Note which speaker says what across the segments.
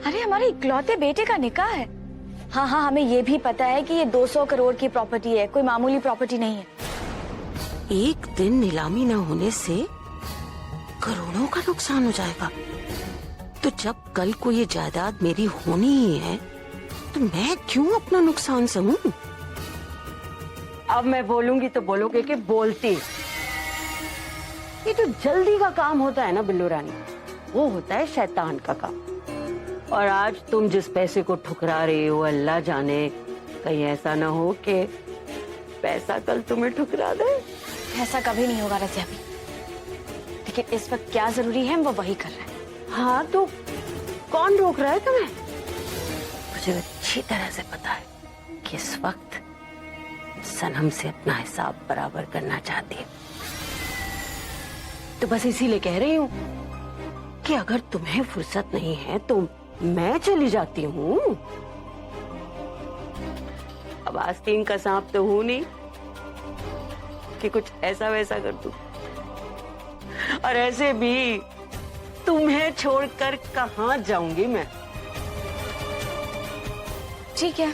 Speaker 1: अरे हमारे इकलौते बेटे का निकाह है। हाँ हाँ, हमें ये भी पता है कि ये 200 करोड़ की प्रॉपर्टी है, कोई मामूली प्रॉपर्टी नहीं है।
Speaker 2: एक दिन नीलामी न होने से करोड़ों का नुकसान हो जाएगा। तो जब कल को ये जायदाद मेरी होनी ही है तो मैं क्यों अपना नुकसान सहूं? अब मैं बोलूंगी तो बोलोगे कि बोलती। ये जो जल्दी का काम होता है ना बिल्लू रानी, वो होता है शैतान का काम। और आज तुम जिस पैसे को ठुकरा रही हो, अल्लाह जाने कहीं ऐसा ना हो कि पैसा कल तुम्हें ठुकरा दे।
Speaker 1: ऐसा कभी नहीं होगा रज़िया भी, लेकिन इस वक्त क्या जरूरी है वो वही कर रहा है।
Speaker 2: हाँ तो कौन रोक रहा है तुम्हें? मुझे अच्छी तरह से पता है कि इस वक्त सनम से अपना हिसाब बराबर करना चाहती है। तो बस इसीलिए कह रही हूँ कि अगर तुम्हें फुर्सत नहीं है तो मैं चली जाती हूँ। अब आस्तीन का सांप तो हूं नहीं कि कुछ ऐसा वैसा कर दूं। और ऐसे भी तुम्हें छोड़कर कहाँ जाऊंगी मैं?
Speaker 1: ठीक है,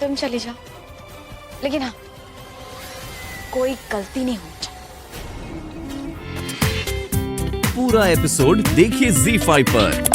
Speaker 1: तुम चली जाओ, लेकिन हाँ, कोई गलती नहीं होनी चाहिए।
Speaker 3: पूरा एपिसोड देखिए ZEE5 पर।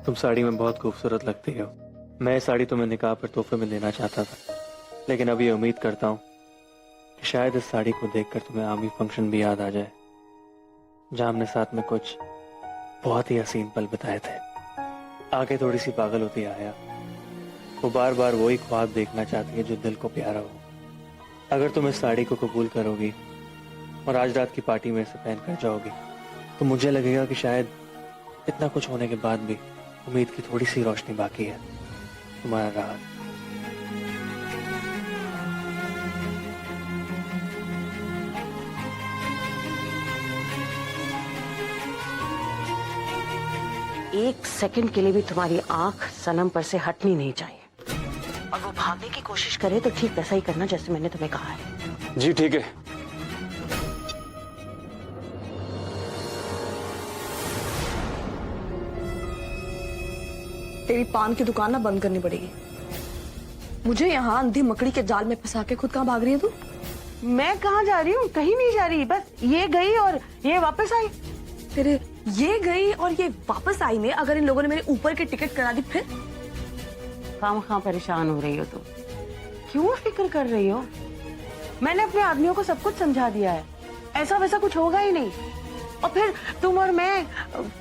Speaker 4: तुम साड़ी में बहुत खूबसूरत लगती हो। मैं ये साड़ी तुम्हें निकाह पर तोहफे में देना चाहता था, लेकिन अब ये उम्मीद करता हूँ कि शायद इस साड़ी को देखकर तुम्हें आर्मी फंक्शन भी याद आ जाए, जहाँ हमने साथ में कुछ बहुत ही हसीन पल बिताए थे। आगे थोड़ी सी पागल होती आया, वो बार बार वही ख्वाब देखना चाहती है जो दिल को प्यारा हो। अगर तुम इस साड़ी को कबूल करोगी और आज रात की पार्टी में इसे पहन कर जाओगी तो मुझे लगेगा कि शायद इतना कुछ होने के बाद भी उम्मीद की थोड़ी सी रोशनी बाकी है। तुम्हारा राज।
Speaker 2: एक सेकंड के लिए भी तुम्हारी आंख सनम पर से हटनी नहीं चाहिए। और वो भागने की कोशिश करे तो ठीक वैसा ही करना जैसे मैंने तुम्हें कहा है।
Speaker 4: जी ठीक है।
Speaker 5: तेरी पान की दुकान ना बंद करनी पड़ेगी। मुझे यहाँ अंधी मकड़ी के जाल में फंसा के खुद कहाँ भाग रही है तू?
Speaker 2: मैं कहाँ जा रही हूँ? कहीं नहीं जा रही, बस ये गई और ये वापस आई।
Speaker 5: तेरे ये गई और ये वापस आई में अगर इन लोगों ने मेरे ऊपर की टिकट करा दी फिर?
Speaker 2: खामखा परेशान हो रही हो तुम? क्यों फिक्र कर रही हो? मैंने अपने आदमियों को सब कुछ समझा दिया है, ऐसा वैसा कुछ होगा ही नहीं। और फिर तुम और मैं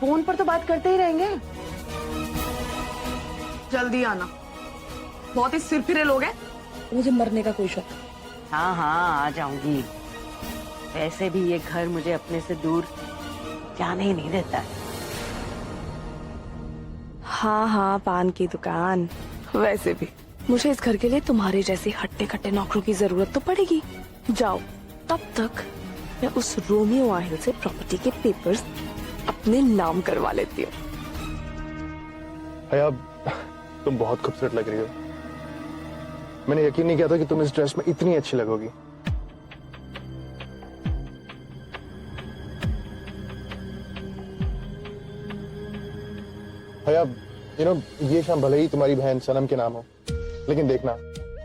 Speaker 2: फोन पर तो बात करते ही रहेंगे।
Speaker 5: जल्दी आना, बहुत ही सिर फिरे लोग हैं, मुझे मरने का कोई शौक।
Speaker 2: हाँ हाँ आ जाऊंगी। वैसे भी ये घर मुझे अपने से दूर जाने ही नहीं देता है।
Speaker 5: हाँ हाँ पान की दुकान। वैसे भी मुझे इस घर के लिए तुम्हारे जैसे हट्टे कट्टे नौकरों की जरूरत तो पड़ेगी। जाओ, तब तक मैं उस रोमियो आहिल से प्रॉपर्टी के पेपर्स अपने नाम करवा लेती हूँ।
Speaker 6: भैया तुम बहुत खूबसूरत लग रही हो। मैंने यकीन नहीं किया था कि तुम इस ड्रेस में इतनी अच्छी लगोगी। भैया ये शाम भले ही तुम्हारी बहन सनम के नाम हो, लेकिन देखना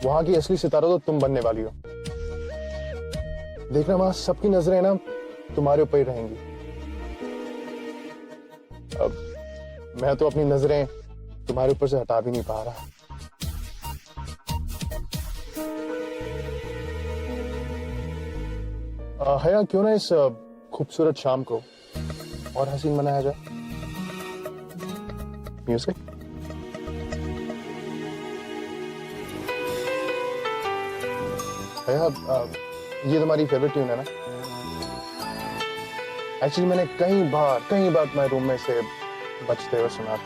Speaker 6: वहां की असली सितारा तो तुम बनने वाली हो। देखना वहां सबकी नजरें ना तुम्हारे ऊपर ही रहेंगी। अब मैं तो अपनी नजरें तुम्हारे ऊपर से हटा भी नहीं पा रहा। हया क्यों ना इस खूबसूरत शाम को और हसीन बनाया जाए। म्यूजिक। हया ये तुम्हारी फेवरेट ट्यून है ना? एक्चुअली मैंने कई बार तुम्हारे रूम में से बजते हुए सुना।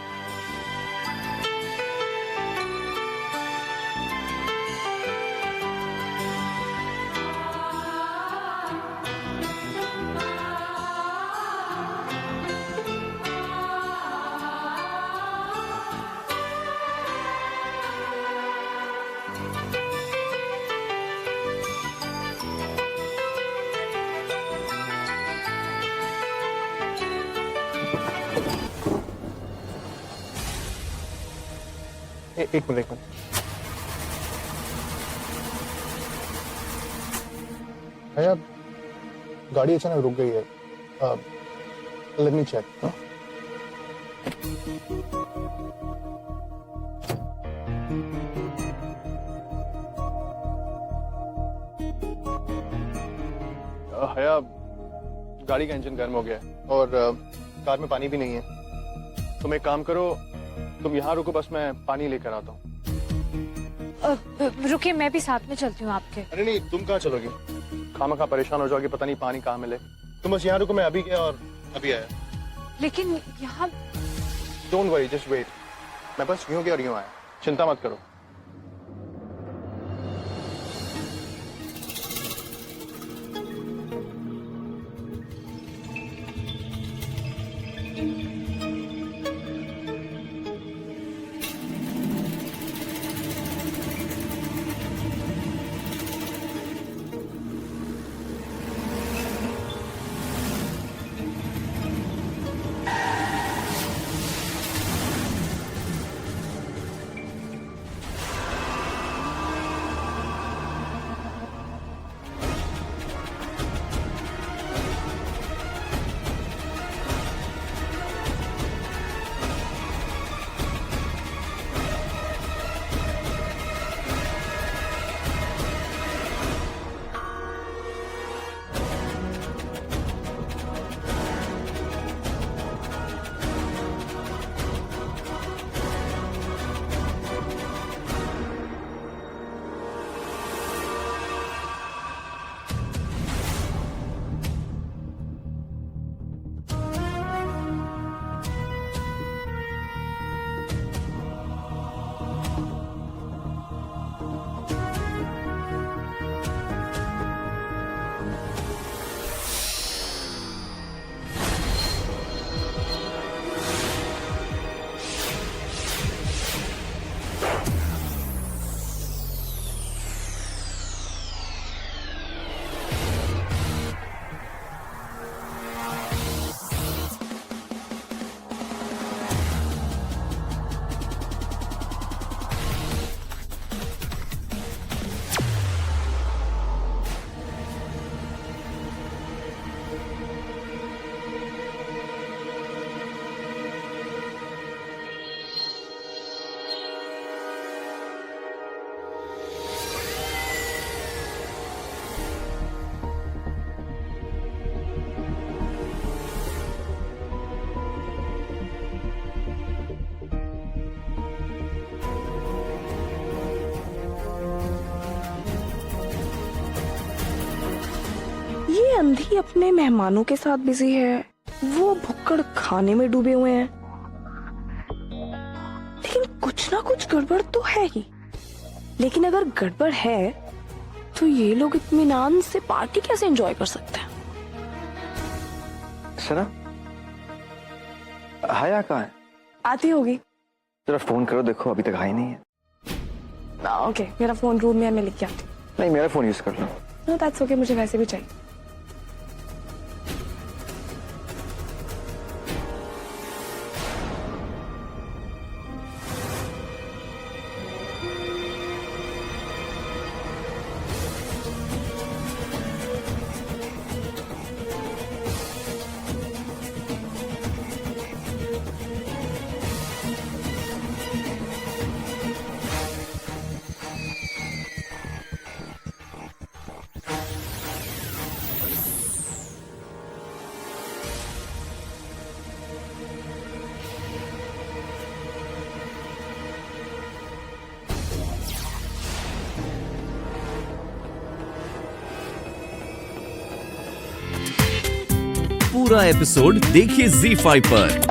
Speaker 6: एक मिनट भैया, गाड़ी अचानक रुक गई है। Let me check. भैया, गाड़ी का इंजन गर्म हो गया है और कार में पानी भी नहीं है। तुम एक काम करो, तुम यहाँ रुको, बस मैं पानी लेकर आता हूँ।
Speaker 1: रुकिए, मैं भी साथ में चलती हूँ आपके।
Speaker 6: अरे नहीं, तुम कहाँ चलोगी? खामखा परेशान हो जाओगी, पता नहीं पानी कहाँ मिले। तुम बस यहाँ रुको, मैं अभी गया और अभी आया।
Speaker 1: लेकिन यहाँ
Speaker 6: डोंट वरी, जस्ट वेट। मैं बस यूं गया और यूं आया, चिंता मत करो।
Speaker 5: ये अंधी अपने मेहमानों के साथ बिजी है, वो भुक्कड़ खाने में डूबे हुए हैं। लेकिन कुछ ना कुछ गड़बड़ तो है ही। लेकिन अगर गड़बड़ है तो ये लोग इत्मीनान से पार्टी कैसे एंजॉय कर सकते हैं?
Speaker 7: सना, हया कहाँ है?
Speaker 5: आती होगी।
Speaker 7: जरा फोन करो, देखो अभी तक आई नहीं है।
Speaker 5: ओके, मेरा फोन रूम में है, मैं लेके आती हूँ।
Speaker 7: नहीं, मेरा फोन यूज कर लो।
Speaker 5: नो दैट्स ओके, मुझे वैसे भी चाहिए।
Speaker 3: पूरा एपिसोड देखिए ZEE5 पर।